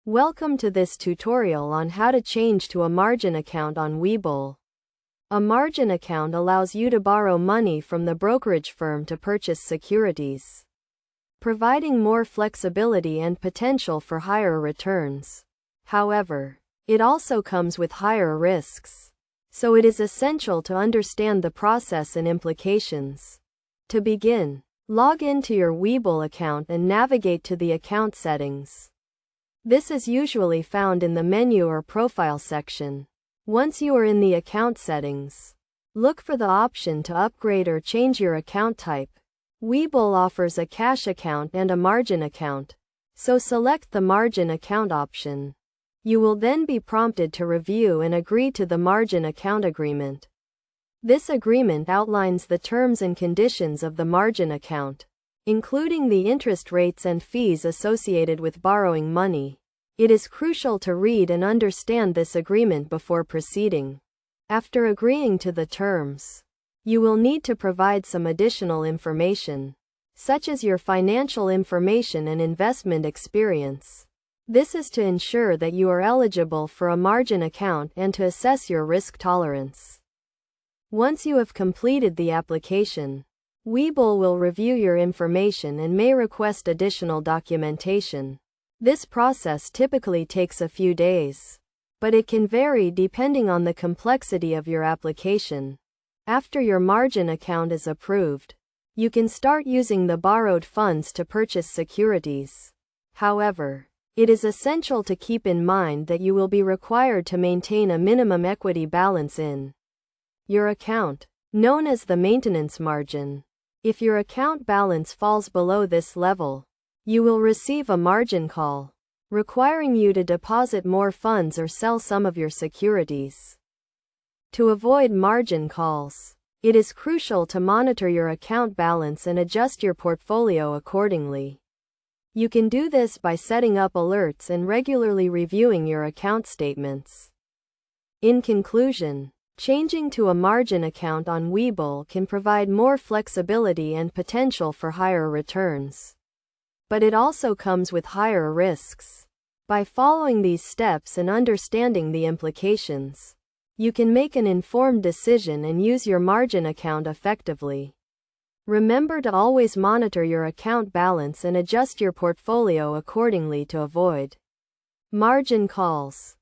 Welcome to this tutorial on how to change to a margin account on Webull. A margin account allows you to borrow money from the brokerage firm to purchase securities, providing more flexibility and potential for higher returns. However, it also comes with higher risks, so it is essential to understand the process and implications. To begin, log into your Webull account and navigate to the account settings. This is usually found in the menu or profile section. Once you are in the account settings, look for the option to upgrade or change your account type. Webull offers a cash account and a margin account, so select the margin account option. You will then be prompted to review and agree to the margin account agreement. This agreement outlines the terms and conditions of the margin account, including the interest rates and fees associated with borrowing money. It is crucial to read and understand this agreement before proceeding. After agreeing to the terms, you will need to provide some additional information, such as your financial information and investment experience. This is to ensure that you are eligible for a margin account and to assess your risk tolerance. Once you have completed the application, Webull will review your information and may request additional documentation. This process typically takes a few days, but it can vary depending on the complexity of your application. After your margin account is approved, you can start using the borrowed funds to purchase securities. However, it is essential to keep in mind that you will be required to maintain a minimum equity balance in your account, known as the maintenance margin. If your account balance falls below this level, you will receive a margin call, requiring you to deposit more funds or sell some of your securities. To avoid margin calls, it is crucial to monitor your account balance and adjust your portfolio accordingly. You can do this by setting up alerts and regularly reviewing your account statements. In conclusion, changing to a margin account on Webull can provide more flexibility and potential for higher returns. But it also comes with higher risks. By following these steps and understanding the implications, you can make an informed decision and use your margin account effectively. Remember to always monitor your account balance and adjust your portfolio accordingly to avoid margin calls.